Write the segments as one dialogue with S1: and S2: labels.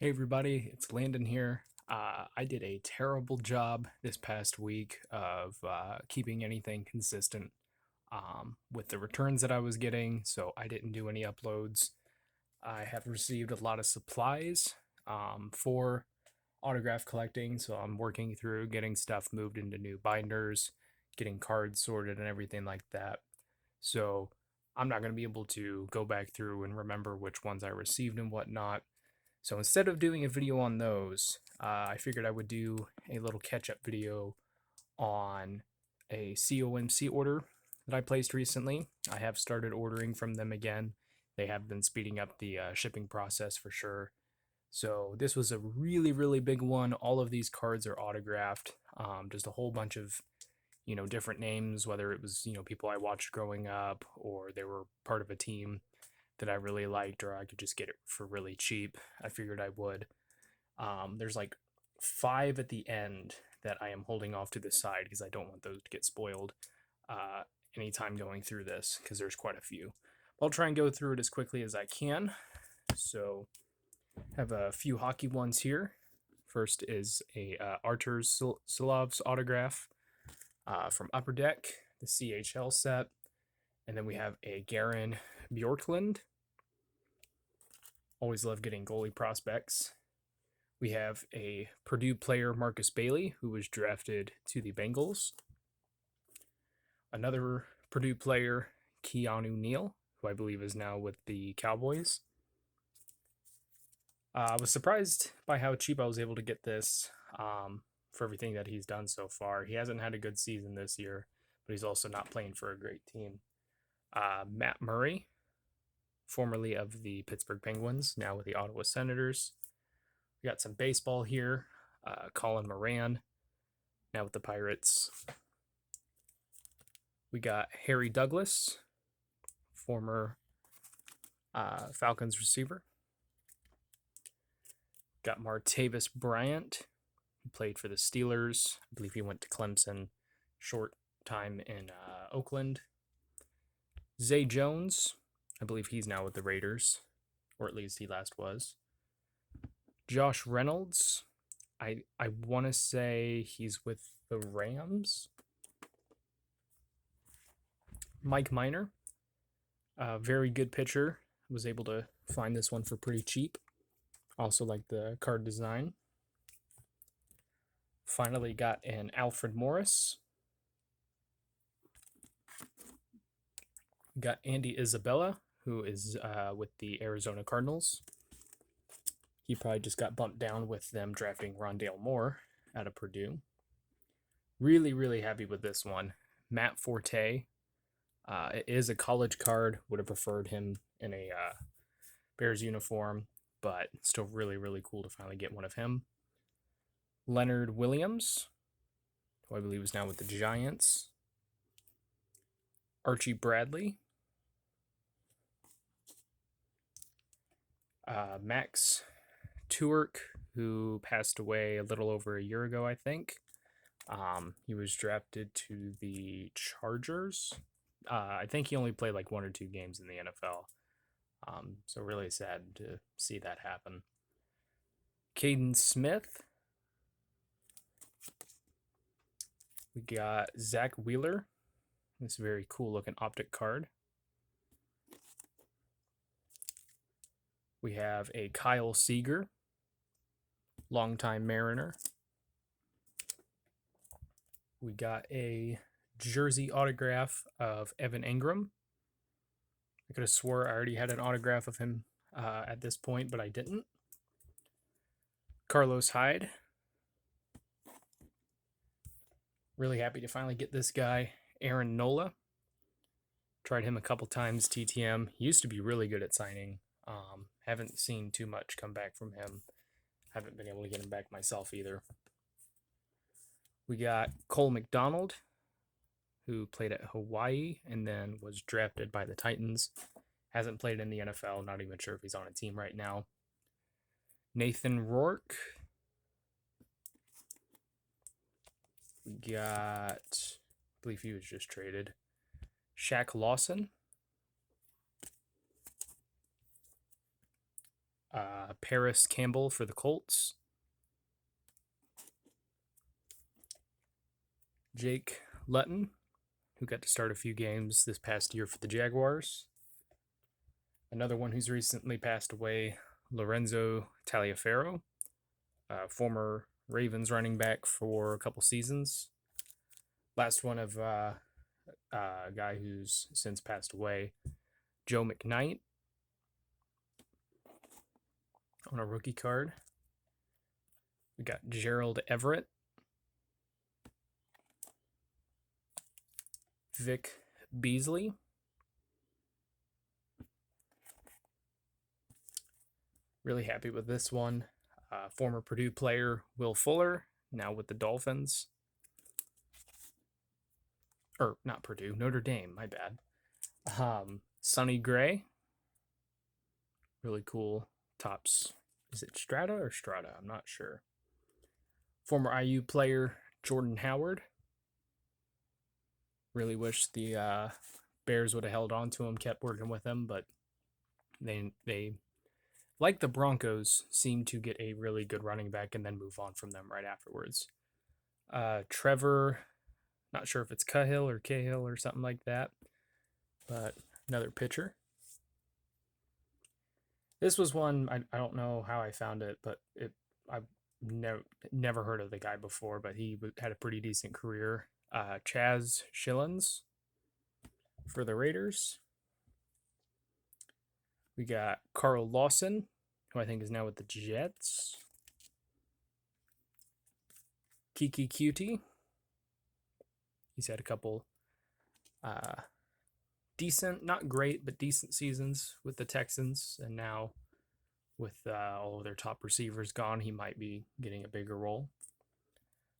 S1: Hey everybody, it's Landon here. I did a terrible job this past week of keeping anything consistent with the returns that I was getting, so I didn't do any uploads. I have received a lot of supplies for autograph collecting, so I'm working through getting stuff moved into new binders, getting cards sorted, and everything like that. So I'm not going to be able to go back through and remember which ones I received and whatnot. So instead of doing a video on those, I figured I would do a little catch-up video on a COMC order that I placed recently. I have started ordering from them again. They have been speeding up the shipping process for sure. So this was a really, really big one. All of these cards are autographed. Just a whole bunch of, different names, whether it was, people I watched growing up or they were part of a team that I really liked, or I could just get it for really cheap. I figured I would. There's like 5 at the end that I am holding off to the side because I don't want those to get spoiled uh, anytime going through this because there's quite a few. I'll try and go through it as quickly as I can. So, have a few hockey ones here. First is a Artur Silov's autograph from Upper Deck, the CHL set. And then we have a Garen Bjorklund. Always love getting goalie prospects. We have a Purdue player, Marcus Bailey, who was drafted to the Bengals. Another Purdue player, Keanu Neal, who I believe is now with the Cowboys. I was surprised by how cheap I was able to get this for everything that he's done so far. He hasn't had a good season this year, but he's also not playing for a great team. Matt Murray, formerly of the Pittsburgh Penguins, now with the Ottawa Senators. We got some baseball here. Colin Moran, now with the Pirates. We got Harry Douglas, former Falcons receiver. Got Martavis Bryant, who played for the Steelers. I believe he went to Clemson, short time in Oakland. Zay Jones, I believe he's now with the Raiders, or at least he last was. Josh Reynolds, I want to say he's with the Rams. Mike Minor, a very good pitcher. Was able to find this one for pretty cheap. Also like the card design. Finally got an Alfred Morris. Got Andy Isabella, who is with the Arizona Cardinals. He probably just got bumped down with them drafting Rondale Moore out of Purdue. Really, really happy with this one. Matt Forte. It is a college card. Would have preferred him in a Bears uniform, but still really, really cool to finally get one of him. Leonard Williams, who I believe is now with the Giants. Archie Bradley. Max Turk, who passed away a little over a year ago, I think. He was drafted to the Chargers. I think he only played like 1 or 2 games in the NFL. So really sad to see that happen. Caden Smith. We got Zach Wheeler. This very cool looking optic card. We have a Kyle Seager, longtime Mariner. We got a jersey autograph of Evan Engram. I could have swore I already had an autograph of him at this point, but I didn't. Carlos Hyde. Really happy to finally get this guy. Aaron Nola. Tried him a couple times, TTM. He used to be really good at signing. Haven't seen too much come back from him. Haven't been able to get him back myself either. We got Cole McDonald, who played at Hawaii and then was drafted by the Titans. Hasn't played in the NFL. Not even sure if he's on a team right now. Nathan Rourke. We got, I believe he was just traded. Shaq Lawson. Paris Campbell for the Colts. Jake Luton, who got to start a few games this past year for the Jaguars. Another one who's recently passed away, Lorenzo Taliaferro, former Ravens running back for a couple seasons. Last one of a guy who's since passed away, Joe McKnight, on a rookie card. We got Gerald Everett, Vic Beasley, really happy with this one. Former Purdue player Will Fuller, now with the Dolphins. Or not Purdue, Notre Dame, my bad. Sonny Gray, really cool. Tops, is it Strata or Strata? I'm not sure. Former IU player Jordan Howard. Really wish the Bears would have held on to him, kept working with him, but they like the Broncos, seem to get a really good running back and then move on from them right afterwards. Trevor, not sure if it's Cahill or Cahill or something like that, but another pitcher. This was one, I don't know how I found it, but I've never heard of the guy before, but he had a pretty decent career. Chaz Schillens for the Raiders. We got Carl Lawson, who I think is now with the Jets. Kiki Cutie. He's had a couple decent, not great, but decent seasons with the Texans. And now with all of their top receivers gone, he might be getting a bigger role.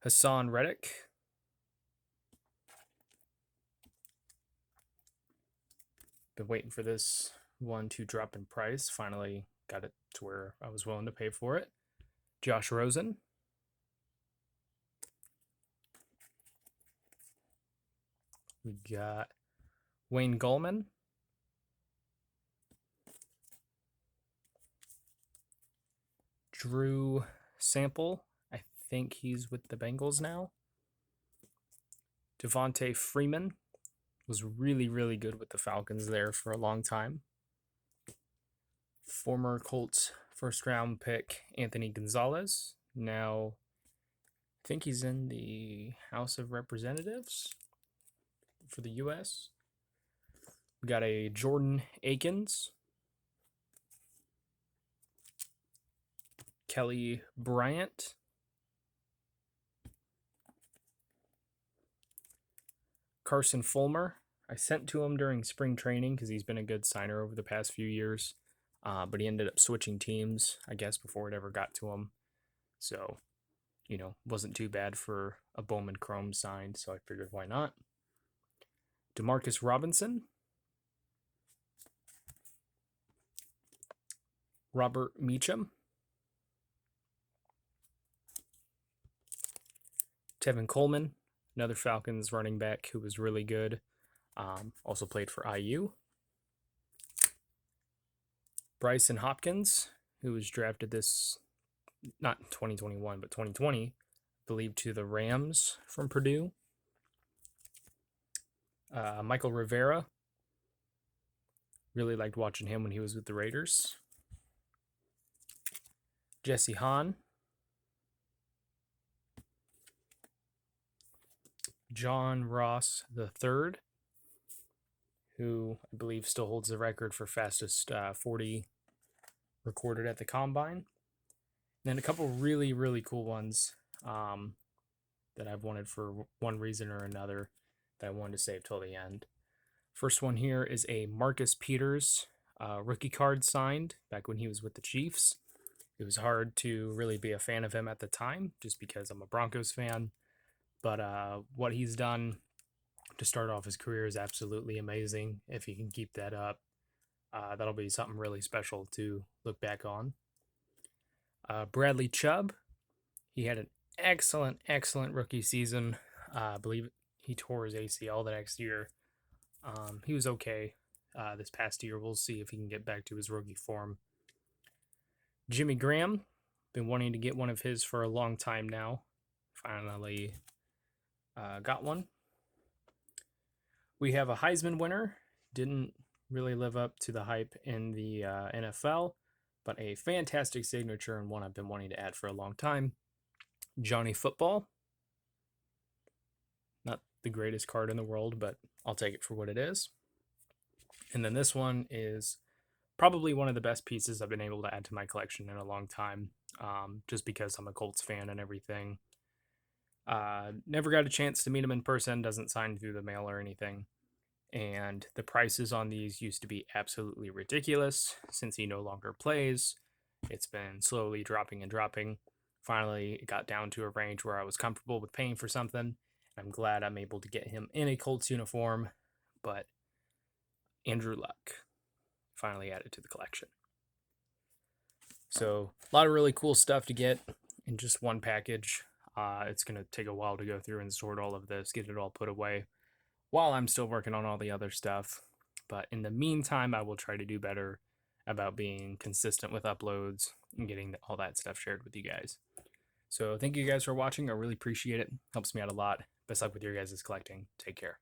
S1: Hassan Reddick. Been waiting for this one to drop in price. Finally got it to where I was willing to pay for it. Josh Rosen. We got Wayne Gallman. Drew Sample. I think he's with the Bengals now. Devontae Freeman was really, really good with the Falcons there for a long time. Former Colts first round pick Anthony Gonzalez. Now, I think he's in the House of Representatives for the U.S. We got a Jordan Akins. Kelly Bryant. Carson Fulmer. I sent to him during spring training because he's been a good signer over the past few years. But he ended up switching teams, I guess, before it ever got to him. So, wasn't too bad for a Bowman Chrome signed, so I figured why not. Demarcus Robinson. Robert Meacham. Tevin Coleman, another Falcons running back who was really good. Also played for IU. Bryson Hopkins, who was drafted not 2021, but 2020, I believe, to the Rams from Purdue. Michael Rivera. Really liked watching him when he was with the Raiders. Jesse Hahn. John Ross III, who I believe still holds the record for fastest 40 recorded at the Combine. And then a couple really, really cool ones that I've wanted for one reason or another that I wanted to save till the end. First one here is a Marcus Peters rookie card signed back when he was with the Chiefs. It was hard to really be a fan of him at the time just because I'm a Broncos fan. But what he's done to start off his career is absolutely amazing. If he can keep that up, that'll be something really special to look back on. Bradley Chubb, he had an excellent rookie season. I believe he tore his ACL the next year. He was okay this past year. We'll see if he can get back to his rookie form. Jimmy Graham, been wanting to get one of his for a long time now. Finally got one. We have a Heisman winner. Didn't really live up to the hype in the NFL, but a fantastic signature and one I've been wanting to add for a long time. Johnny Football. Not the greatest card in the world, but I'll take it for what it is. And then this one is probably one of the best pieces I've been able to add to my collection in a long time, just because I'm a Colts fan and everything. Never got a chance to meet him in person, doesn't sign through the mail or anything. And the prices on these used to be absolutely ridiculous since he no longer plays. It's been slowly dropping and dropping. Finally, it got down to a range where I was comfortable with paying for something. I'm glad I'm able to get him in a Colts uniform, but Andrew Luck finally added to the collection. So, a lot of really cool stuff to get in just one package. It's going to take a while to go through and sort all of this, get it all put away while I'm still working on all the other stuff. But in the meantime, I will try to do better about being consistent with uploads and getting all that stuff shared with you guys. So thank you guys for watching. I really appreciate it. Helps me out a lot. Best luck with your guys' collecting. Take care.